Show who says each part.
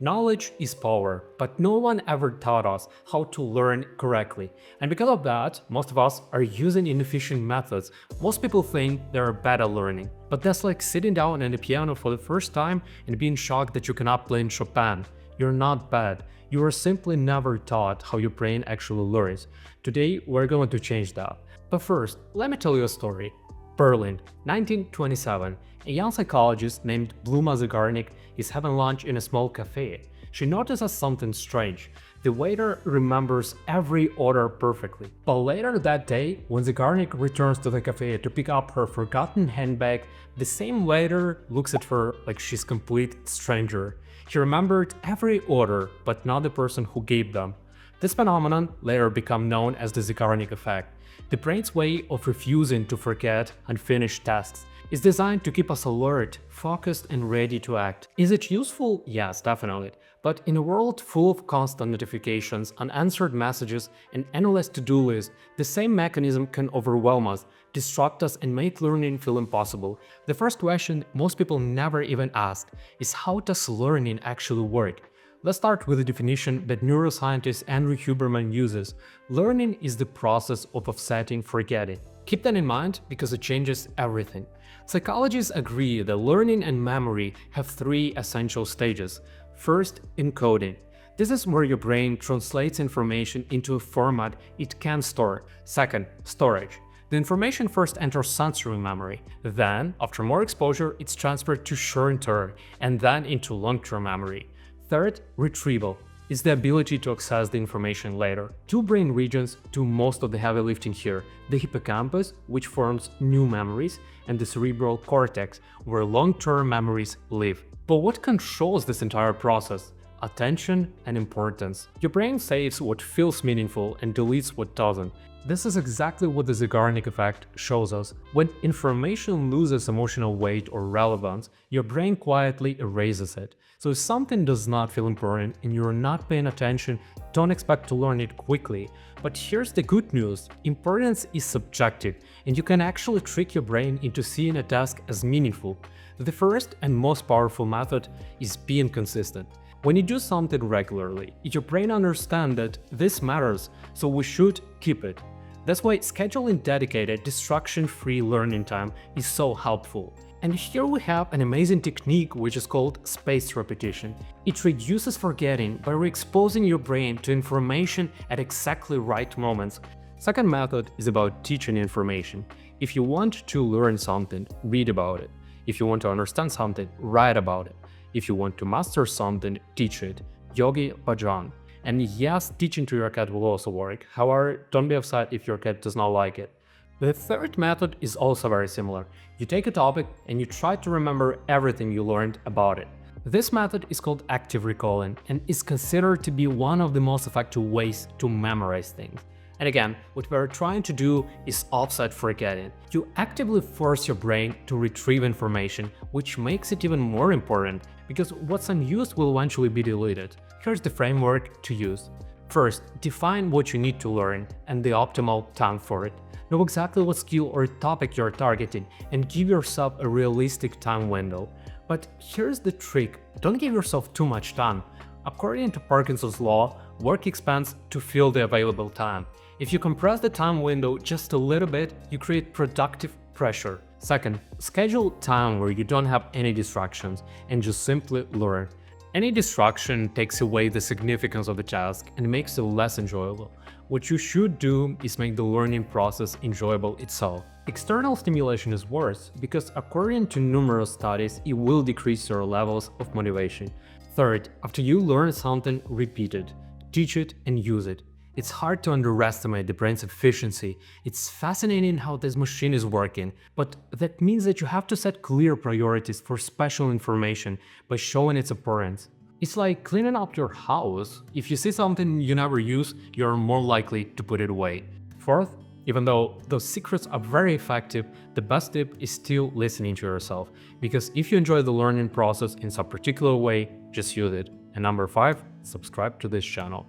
Speaker 1: Knowledge is power, but no one ever taught us how to learn correctly. And because of that, most of us are using inefficient methods. Most people think they're bad at learning. But that's like sitting down at a piano for the first time and being shocked that you cannot play in Chopin. You're not bad. You are simply never taught how your brain actually learns. Today, we're going to change that. But first, let me tell you a story. Berlin, 1927. A young psychologist named Bluma Zeigarnik is having lunch in a small cafe. She notices something strange. The waiter remembers every order perfectly. But later that day, when Zeigarnik returns to the cafe to pick up her forgotten handbag, the same waiter looks at her like she's a complete stranger. He remembered every order, but not the person who gave them. This phenomenon later became known as the Zeigarnik effect. The brain's way of refusing to forget unfinished tasks is designed to keep us alert, focused, and ready to act. Is it useful? Yes, definitely. But in a world full of constant notifications, unanswered messages, and endless to-do lists, the same mechanism can overwhelm us, distract us, and make learning feel impossible. The first question most people never even ask is, how does learning actually work? Let's start with a definition that neuroscientist Andrew Huberman uses. Learning is the process of offsetting forgetting. Keep that in mind because it changes everything. Psychologists agree that learning and memory have three essential stages. First, encoding. This is where your brain translates information into a format it can store. Second, storage. The information first enters sensory memory. Then, after more exposure, it's transferred to short-term and then into long-term memory. Third, retrieval is the ability to access the information later. Two brain regions do most of the heavy lifting here: the hippocampus, which forms new memories, and the cerebral cortex, where long-term memories live. But what controls this entire process? Attention and importance. Your brain saves what feels meaningful and deletes what doesn't. This is exactly what the Zeigarnik effect shows us. When information loses emotional weight or relevance, your brain quietly erases it. So if something does not feel important and you're not paying attention, don't expect to learn it quickly. But here's the good news: importance is subjective, and you can actually trick your brain into seeing a task as meaningful. The first and most powerful method is being consistent. When you do something regularly, your brain understands that this matters, so we should keep it. That's why scheduling dedicated, distraction-free learning time is so helpful. And here we have an amazing technique which is called spaced repetition. It reduces forgetting by re-exposing your brain to information at exactly right moments. Second method is about teaching information. If you want to learn something, read about it. If you want to understand something, write about it. If you want to master something, teach it. Yogi Bhajan. And yes, teaching to your cat will also work. However, don't be upset if your cat does not like it. The third method is also very similar. You take a topic and you try to remember everything you learned about it. This method is called active recalling and is considered to be one of the most effective ways to memorize things. And again, what we're trying to do is offset forgetting. You actively force your brain to retrieve information, which makes it even more important, because what's unused will eventually be deleted. Here's the framework to use. First, define what you need to learn and the optimal time for it. Know exactly what skill or topic you're targeting and give yourself a realistic time window. But here's the trick: don't give yourself too much time. According to Parkinson's law, work expands to fill the available time. If you compress the time window just a little bit, you create productive pressure. Second, schedule time where you don't have any distractions and just simply learn. Any distraction takes away the significance of the task and makes it less enjoyable. What you should do is make the learning process enjoyable itself. External stimulation is worse because, according to numerous studies, it will decrease your levels of motivation. Third, after you learn something, repeat it, teach it, and use it. It's hard to underestimate the brain's efficiency. It's fascinating how this machine is working, but that means that you have to set clear priorities for special information by showing its importance. It's like cleaning up your house. If you see something you never use, you're more likely to put it away. Fourth, even though those secrets are very effective, the best tip is still listening to yourself, because if you enjoy the learning process in some particular way, just use it. And number 5, subscribe to this channel.